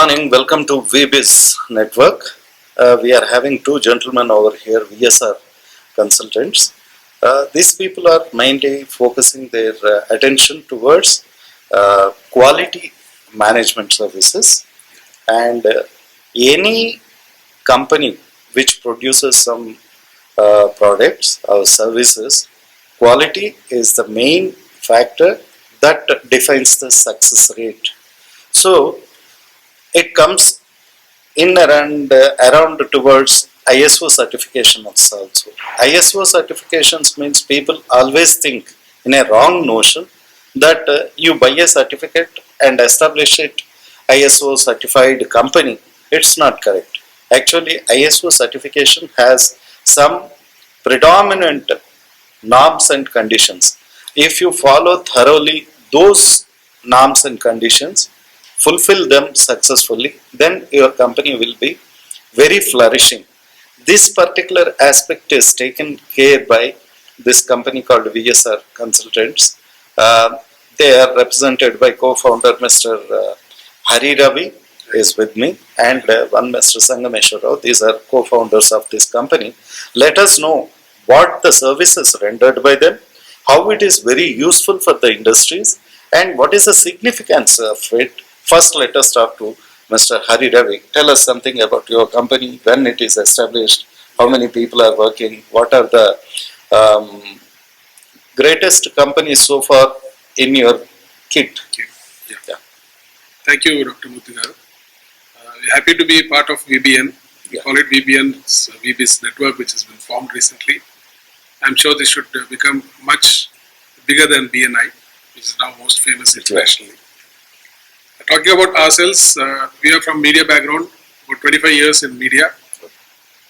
morning. Welcome to VBiz network. We are having two gentlemen over here, VSR consultants. These people are mainly focusing their attention towards quality management services, and any company which produces some products or services, quality is the main factor that defines the success rate. So it comes in around towards ISO certification also. ISO certifications means people always think in a wrong notion that you buy a certificate and establish it ISO certified company. It's not correct. Actually, ISO certification has some predominant norms and conditions. If you follow thoroughly those norms and conditions, fulfill them successfully, then your company will be very flourishing. This particular aspect is taken care by this company called VSR Consultants. They are represented by co-founder Mr. Hariravi is with me, and one Mr. Sangameswara. These are co-founders of this company. Let us know what the services rendered by them, how it is very useful for the industries, and what is the significance of it. First, let us talk to Mr. Hariravi. Tell us something about your company, when it is established, how many people are working, what are the greatest companies so far in your kit. Yeah. Thank you, Dr. Murthy. We're happy to be a part of VBN. We call it VBN, it's VBiz network, which has been formed recently. I'm sure this should become much bigger than BNI, which is now most famous internationally. Talking about ourselves, we are from media background, about 25 years in media.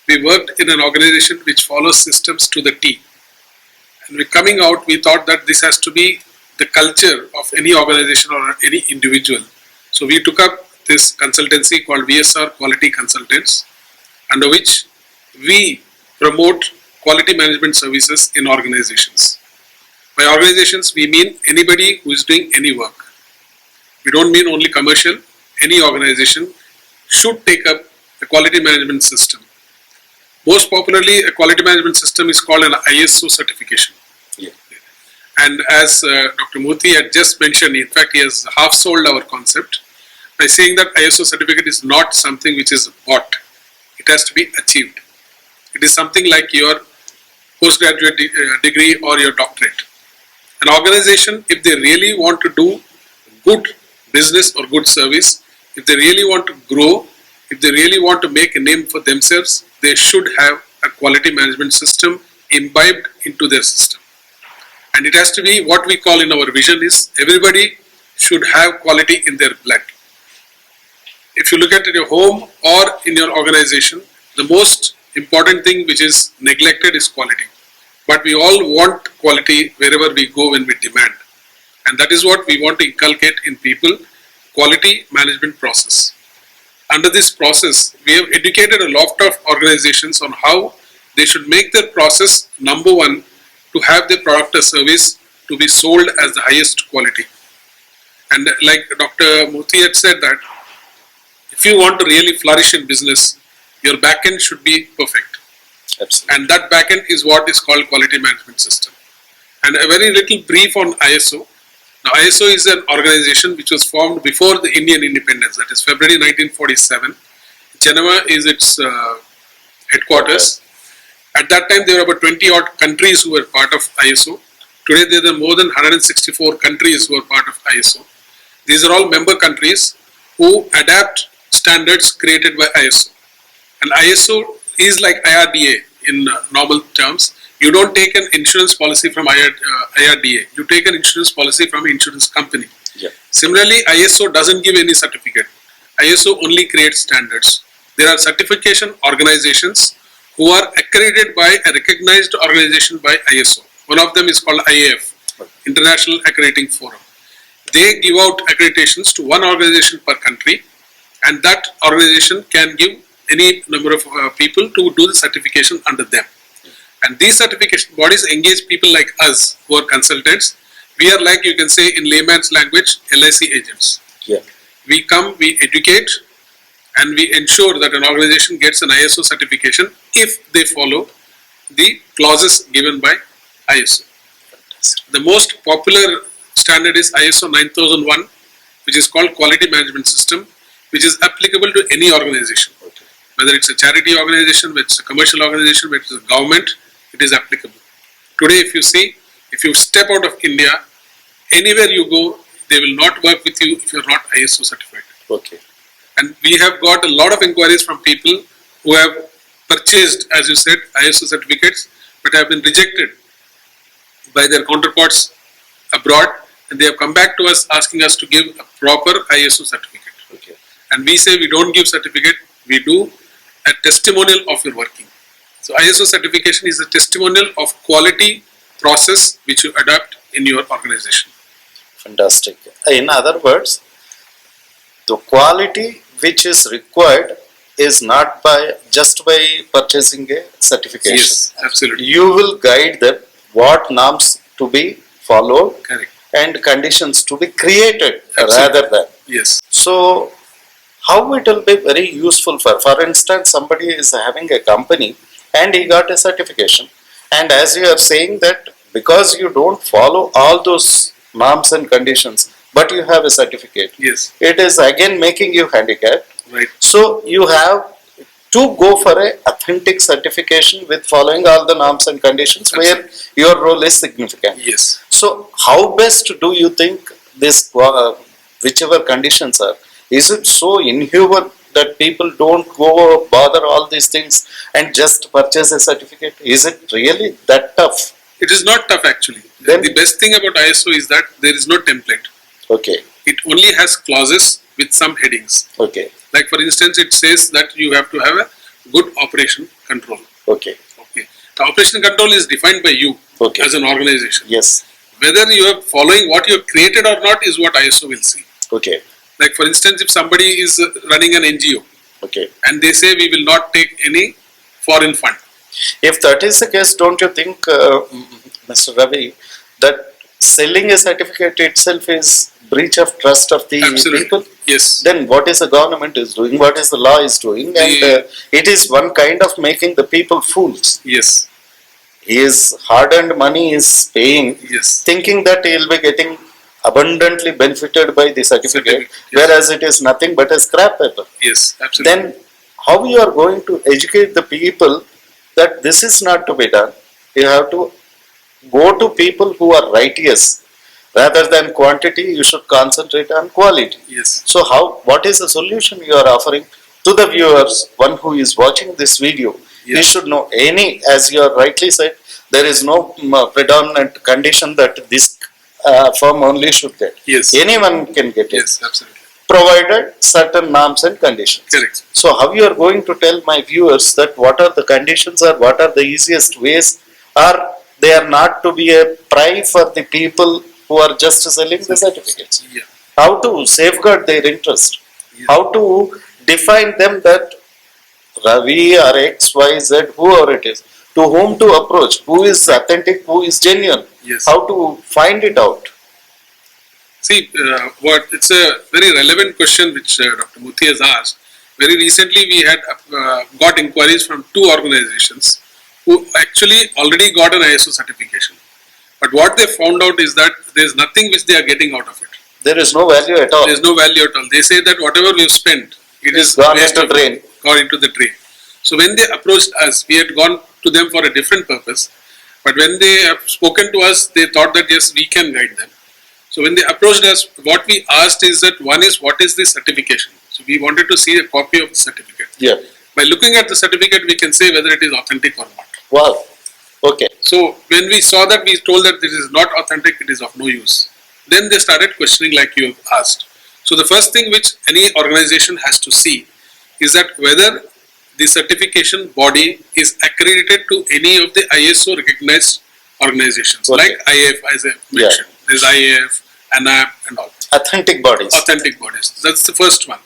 We worked in an organization which follows systems to the T. And we're coming out, we thought that this has to be the culture of any organization or any individual. So we took up this consultancy called VSR Quality Consultants, under which we promote quality management services in organizations. By organizations, we mean anybody who is doing any work. We don't mean only commercial. Any organization should take up a quality management system. Most popularly, a quality management system is called an ISO certification. Yeah. And as Dr. Murthy had just mentioned, in fact, he has half sold our concept by saying that ISO certificate is not something which is bought. It has to be achieved. It is something like your postgraduate degree or your doctorate. An organization, if they really want to do good business or good service, if they really want to grow, if they really want to make a name for themselves, they should have a quality management system imbibed into their system. And it has to be what we call in our vision is everybody should have quality in their blood. If you look at your home or in your organization, the most important thing which is neglected is quality. But we all want quality wherever we go when we demand. And that is what we want to inculcate in people, quality management process. Under this process, we have educated a lot of organizations on how they should make their process, number one, to have their product or service to be sold as the highest quality. And like Dr. Murthy had said that, if you want to really flourish in business, your backend should be perfect. Absolutely. And that backend is what is called quality management system. And a very little brief on ISO. Now, ISO is an organization which was formed before the Indian independence, that is February 1947. Geneva is its headquarters. At that time, there were about 20 odd countries who were part of ISO. Today, there are more than 164 countries who are part of ISO. These are all member countries who adapt standards created by ISO. And ISO is like IRDA in normal terms. You don't take an insurance policy from IRDA. You take an insurance policy from an insurance company. Yeah. Similarly, ISO doesn't give any certificate. ISO only creates standards. There are certification organizations who are accredited by a recognized organization by ISO. One of them is called IAF, International Accrediting Forum. They give out accreditations to one organization per country, and that organization can give any number of people to do the certification under them. And these certification bodies engage people like us who are consultants. We are like, you can say in layman's language, LIC agents. Yeah. We come, we educate, and we ensure that an organization gets an ISO certification if they follow the clauses given by ISO. The most popular standard is ISO 9001, which is called Quality Management System, which is applicable to any organization. Okay. Whether it's a charity organization, whether it's a commercial organization, whether it's a government, it is applicable. Today, if you see, if you step out of India, anywhere you go, they will not work with you if you're not ISO certified. Okay. And we have got a lot of inquiries from people who have purchased, as you said, ISO certificates, but have been rejected by their counterparts abroad, and they have come back to us asking us to give a proper ISO certificate. Okay. And we say we don't give certificate, we do a testimonial of your working. So ISO certification is a testimonial of quality process which you adopt in your organization. Fantastic. In other words, the quality which is required is not just by purchasing a certification. Yes, absolutely. You will guide them what norms to be followed Correct. and conditions to be created Absolutely. rather than. Yes. So, how it will be very useful for instance, somebody is having a company and he got a certification, and as you are saying that because you don't follow all those norms and conditions, but you have a certificate, Yes. it is again making you handicapped. Right. So you have to go for a authentic certification with following all the norms and conditions where your role is significant. Yes. So how best do you think this, whichever conditions are, is it so inhuman that people don't go bother all these things and just purchase a certificate? Is it really that tough? It is not tough actually. Then- the best thing about ISO is that there is no template. Okay, It only has clauses with some headings. okay, Like for instance, it says that you have to have a good operation control. okay, Okay. The operation control is defined by you okay. as an organization. Yes, Whether you are following what you have created or not is what ISO will see. okay, Like for instance, if somebody is running an NGO okay. and they say we will not take any foreign fund. If that is the case, don't you think, Mr. Ravi, that selling a certificate itself is breach of trust of the Absolutely. people? Yes. Then what is the government is doing? What is the law is doing? And it is one kind of making the people fools. Yes. His hard-earned money is paying, Yes. thinking that he will be getting abundantly benefited by the certificate, Certificate, yes. whereas it is nothing but a scrap paper. Yes. Absolutely. Then how you are going to educate the people that this is not to be done? You have to go to people who are righteous. Rather than quantity, you should concentrate on quality. Yes. So what is the solution you are offering to the viewers, one who is watching this video? He Yes. should know as you are rightly said, there is no predominant condition that this firm only should get. Yes. Anyone can get it, Yes. Absolutely. provided certain norms and conditions. Correct. So how you are going to tell my viewers that what are the conditions or what are the easiest ways, or they are not to be a pry for the people who are just selling the certificates? Yeah. How to safeguard their interest? Yeah. How to define them that Ravi or X, Y, Z, whoever it is, to whom to approach, who is authentic, who is genuine? Yes. How to find it out? See, it's a very relevant question which Dr. Murthy has asked. Very recently, we had got inquiries from two organizations who actually already got an ISO certification. But what they found out is that there is nothing which they are getting out of it. There is no value at all. There is no value at all. They say that whatever we have spent, it is gone waste into of- drain. Gone into the drain. So when they approached us, we had gone to them for a different purpose. But when they have spoken to us, they thought that yes, we can guide them. So when they approached us, what we asked is that one is what is the certification? So we wanted to see a copy of the certificate. Yeah. By looking at the certificate, we can say whether it is authentic or not. Wow. Okay. So when we saw that, we told that this is not authentic, it is of no use. Then they started questioning like you have asked. So the first thing which any organization has to see is that whether the certification body is accredited to any of the ISO recognized organizations, Okay. like IAF as I mentioned. There's IAF, ANAP and all. Authentic bodies. Authentic bodies. That's the first one.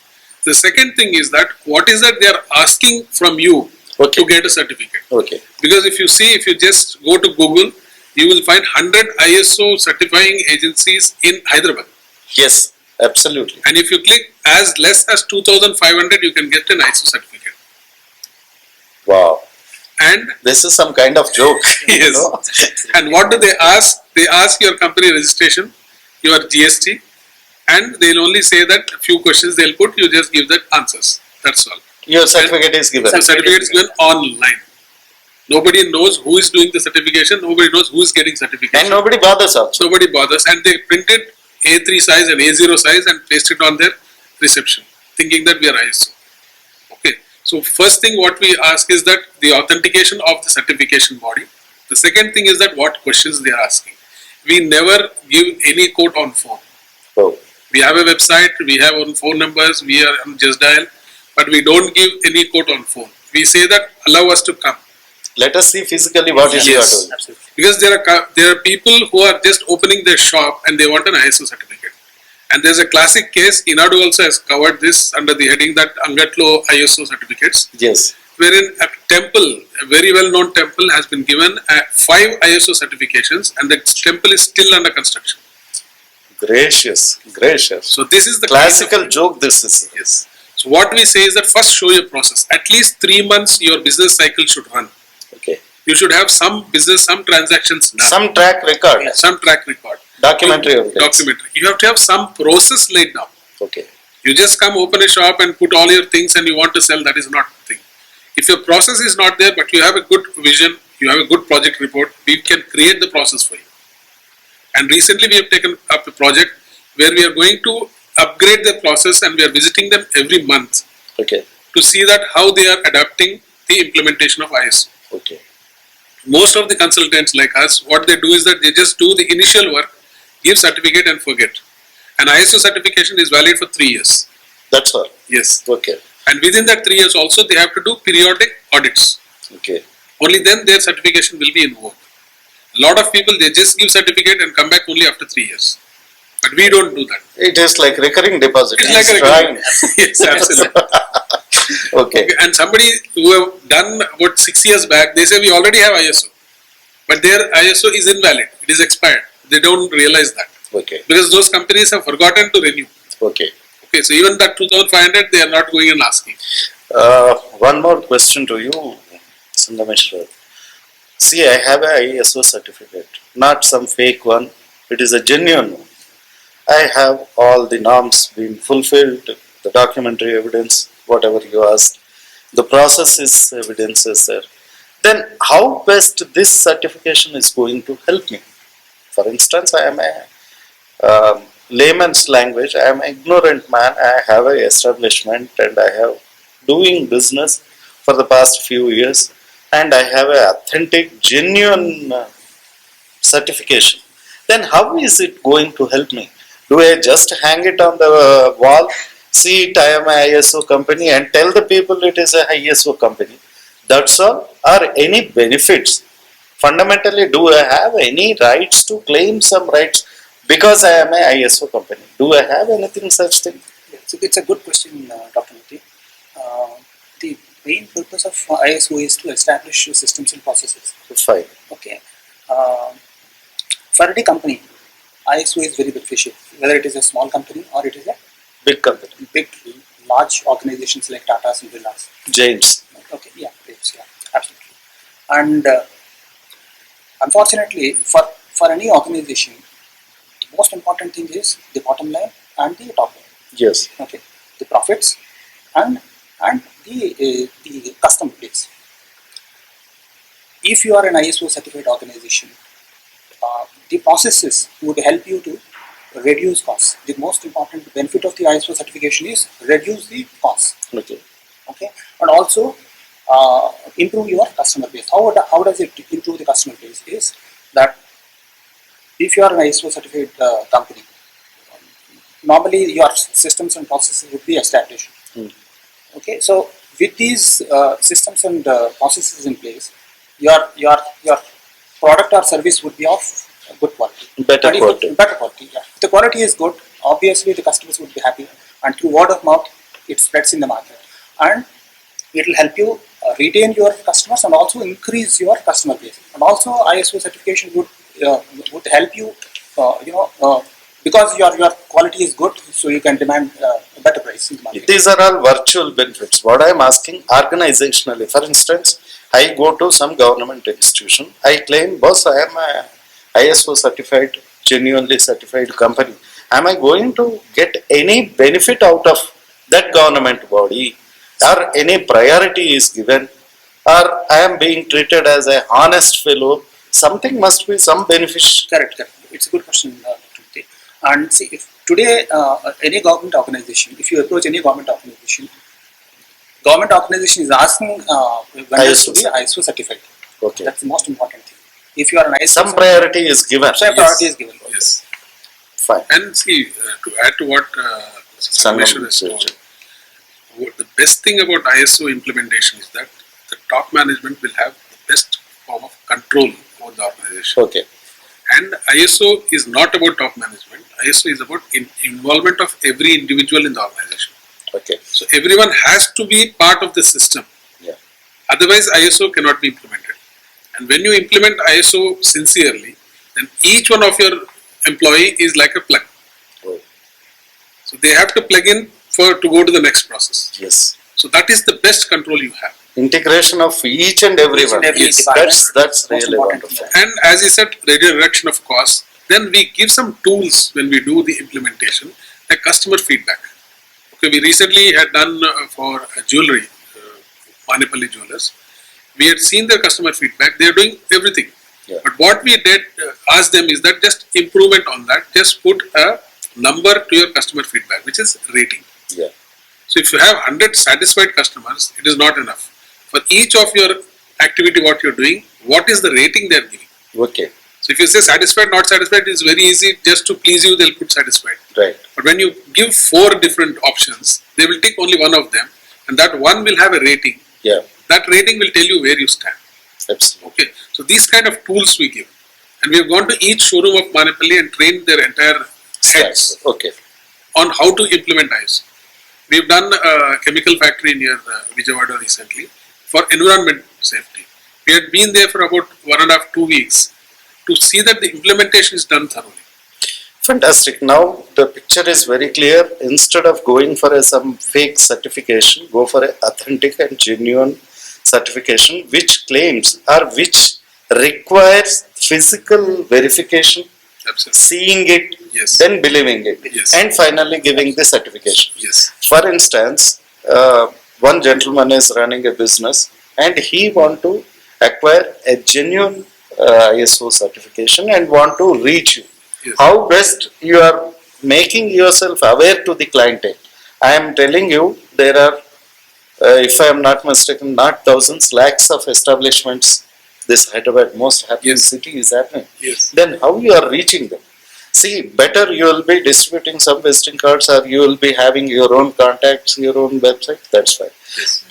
The second thing is that what is that they are asking from you Okay. to get a certificate? Okay. Because if you see, if you just go to Google, you will find 100 ISO certifying agencies in Hyderabad. Yes. Absolutely. And if you click as less as 2,500, you can get an ISO certificate. Wow. And This is some kind of joke. yes. And what do they ask? They ask your company registration, your GST, and they'll only say that a few questions they'll put, you just give that answers. That's all. Your certificate is given. The certificate is given online. Nobody knows who is doing the certification, nobody knows who is getting certification. And nobody bothers also. Nobody bothers, and they printed A3 size and A0 size and placed it on their reception, thinking that we are ISO. Okay. So first thing what we ask is that the authentication of the certification body. The second thing is that what questions they are asking. We never give any code on phone. Oh. We have a website, we have our phone numbers, we are on Just Dial, but we don't give any code on phone. We say that allow us to come. Let us see physically what is you are doing. Absolutely. Because there are people who are just opening their shop and they want an ISO certificate. And there's a classic case, Inadu also has covered this under the heading that Angatlo ISO certificates, Yes. wherein a temple, a very well-known temple, has been given 5 ISO certifications, and the temple is still under construction. Gracious. Gracious. So this is the Classical joke this is. Yes. So what we say is that first show your process. At least 3 months your business cycle should run. Okay. You should have some business, some transactions done. Some track record. Yeah, some track record. Documentary evidence. Documentary. You have to have some process laid down. Okay. You just come open a shop and put all your things and you want to sell, that is not the thing. If your process is not there but you have a good vision, you have a good project report, we can create the process for you. And recently we have taken up a project where we are going to upgrade the process and we are visiting them every month Okay. to see that how they are adapting the implementation of ISO. Okay. Most of the consultants like us, what they do is that they just do the initial work, give certificate and forget. An ISO certification is valid for 3 years. That's all. Yes. Okay. And within that 3 years also they have to do periodic audits. Okay. Only then their certification will be in vogue. A lot of people, they just give certificate and come back only after 3 years. But we don't do that. It is like recurring deposit. It's like a recurring. Yes, absolutely. Okay. And somebody who have done about 6 years back, they say we already have ISO. But their ISO is invalid. It is expired. They don't realize that. Okay. Because those companies have forgotten to renew. Okay. Okay, so even that 2,500, they are not going and asking. One more question to you, Sangameswara. See, I have a ISO certificate, not some fake one. It is a genuine one. I have all the norms being fulfilled, the documentary evidence, whatever you asked. The process is evidence is there. Then how best this certification is going to help me? For instance, I am a layman's language, I am an ignorant man, I have a establishment and I have doing business for the past few years and I have a authentic, genuine certification. Then how is it going to help me? Do I just hang it on the wall, see it, I am a ISO company and tell the people it is a ISO company? That's all? Or any benefits? Fundamentally, do I have any rights to claim some rights because I am a ISO company? Do I have anything such thing? It's a good question, Dr. Murthy. The main purpose of ISO is to establish systems and processes. Fine. Okay. For any company, ISO is very beneficial, whether it is a small company or it is a Big company. big, large organizations like Tata's and Birla's. James. Okay, yeah, absolutely. And unfortunately, for any organization, the most important thing is the bottom line and the top line. Yes. Okay, the profits and the customer base. If you are an ISO certified organization, the processes would help you to reduce costs. The most important benefit of the ISO certification is reduce the costs. Okay. Okay, and also improve your customer base. How does it improve the customer base? Is that if you are an ISO certified company, normally your systems and processes would be established. Okay, so with these systems and processes in place, your product or service would be of good quality. Better quality. Better quality. Yeah. If the quality is good, obviously the customers would be happy, and through word of mouth, it spreads in the market, and it will help you retain your customers and also increase your customer base. And also, ISO certification would help you, because your quality is good, so you can demand a better price in the market. These are all virtual benefits. What I am asking organizationally, for instance, I go to some government institution, I claim, boss, I am a ISO certified, genuinely certified company. Am I going to get any benefit out of that government body, or any priority is given, or I am being treated as a honest fellow? Something must be some benefit. Correct. It's a good question, Dr. Murthy. And see, if today any government organization, if you approach any government organization is asking vendors to be ISO certified. Okay. That's the most important thing. If you are an ISO Some priority is given. some priority is given. Yes. Fine. And see, to add to what Sangameswara has told, the best thing about ISO implementation is that the top management will have the best form of control over the organization. Okay. And ISO is not about top management. ISO is about involvement of every individual in the organization. Okay. So everyone has to be part of the system. Yeah. Otherwise, ISO cannot be implemented. And when you implement ISO sincerely, then each one of your employee is like a plug. Oh. So they have to plug in to go to the next process. Yes. So that is the best control you have. Integration of each and everyone. every Yes, department. that's Most really important wonderful. thing. And as I said, reduction of cost. Then we give some tools when we do the implementation, like customer feedback. Okay, we recently had done for jewelry, Manipali Jewelers. We had seen their customer feedback. They are doing everything. Yeah. But what we did ask them is that just improvement on that. Just put a number to your customer feedback, which is rating. Yeah. So if you have 100 satisfied customers, it is not enough. For each of your activity, what you're doing, what is the rating they're giving? Okay. So if you say satisfied, not satisfied, it's very easy. Just to please you, they'll put satisfied. Right. But when you give 4 different options, they will take only one of them, and that one will have a rating. Yeah. That rating will tell you where you stand. Absolutely. Okay. So these kind of tools we give, and we have gone to each showroom of Manipali and trained their entire heads Okay. on how to implement ISO. We've done a chemical factory near Vijayawada recently for environment safety. We had been there for about 1.5 to 2 weeks to see that the implementation is done thoroughly. Fantastic. Now the picture is very clear. Instead of going for some fake certification, go for an authentic and genuine certification which claims or which requires physical verification, Absolutely. seeing it, Yes. then believing it, Yes. and finally giving the certification. Yes. For instance, one gentleman is running a business and he want to acquire a genuine ISO certification and want to reach you. Yes. How best you are making yourself aware to the clientele? I am telling you, there are, if I am not mistaken, not thousands, lakhs of establishments. This Hyderabad most happening Yes. city is happening. Yes. Then how you are reaching them? See, better you will be distributing some visiting cards, or you will be having your own contacts, your own website. That's fine. Yes.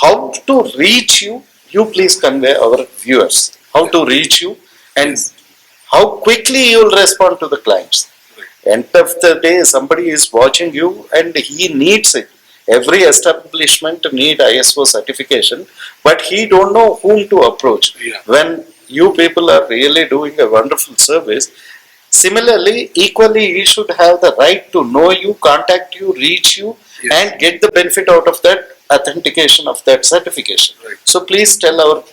How to reach you? You please convey our viewers. How to reach you and how quickly you will respond to the clients. End of the day, somebody is watching you and he needs it. Every establishment need ISO certification, but he don't know whom to approach. Yeah. When you people are really doing a wonderful service, similarly, equally, he should have the right to know you, contact you, reach you, Yes. and get the benefit out of that authentication of that certification. Right. So please tell our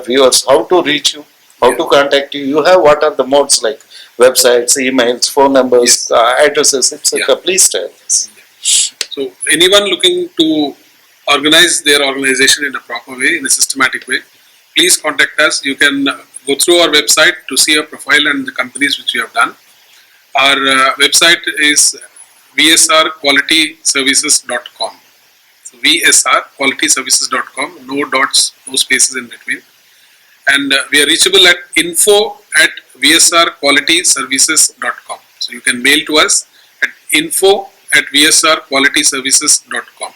viewers how to reach you, how to contact you. You have what are the modes like websites, emails, phone numbers, Yes. addresses, etc. Yeah. Please tell us. So anyone looking to organize their organization in a proper way, in a systematic way, please contact us. You can go through our website to see our profile and the companies which we have done. Our website is VSRQualityServices.com. So VSRQualityServices.com, no dots, no spaces in between. And we are reachable at info@VSRQualityServices.com. So you can mail to us at info@VSRQualityServices.com.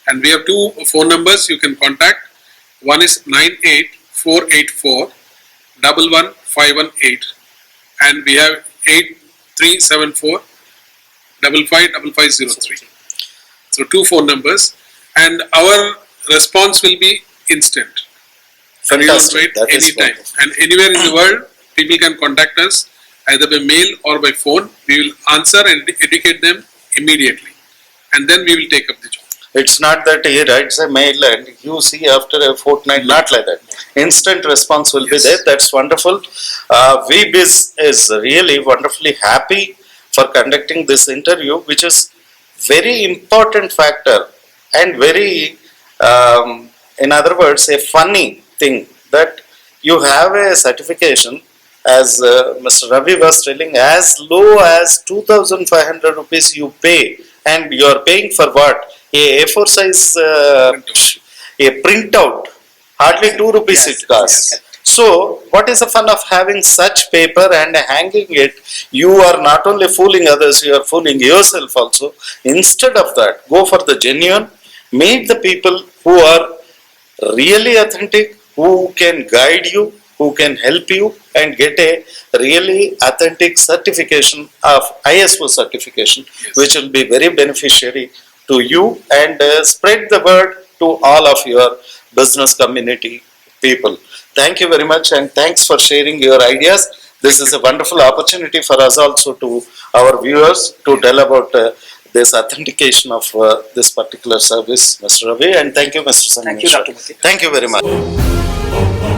And we have 2 phone numbers you can contact. One is 98-484-11518, and we have 8374-555503. So 2 phone numbers, and our response will be instant. Fantastic. We will wait That is anytime. wonderful. And anywhere in the world, people can contact us, either by mail or by phone. We will answer and educate them immediately, and then we will take up the job. It's not that he writes a mail and you see after a fortnight, not like that. Instant response will be there. That's wonderful. VBiz is really wonderfully happy for conducting this interview, which is very important factor and very, in other words, a funny thing that you have a certification, as Mr. Ravi was telling, as low as 2,500 rupees you pay, and you are paying for what? A A4 size a printout, hardly 2 rupees it costs. So, what is the fun of having such paper and hanging it? You are not only fooling others, you are fooling yourself also. Instead of that, go for the genuine, meet the people who are really authentic, who can guide you, who can help you, and get a really authentic certification of ISO certification, which will be very beneficiary to you, and spread the word to all of your business community people. Thank you very much, and thanks for sharing your ideas. This is a wonderful opportunity for us also to our viewers to tell about this authentication of this particular service, Mr. Ravi, and thank you, Mr. Sangameswara. Thank you, Dr. Murthy. Thank you very much.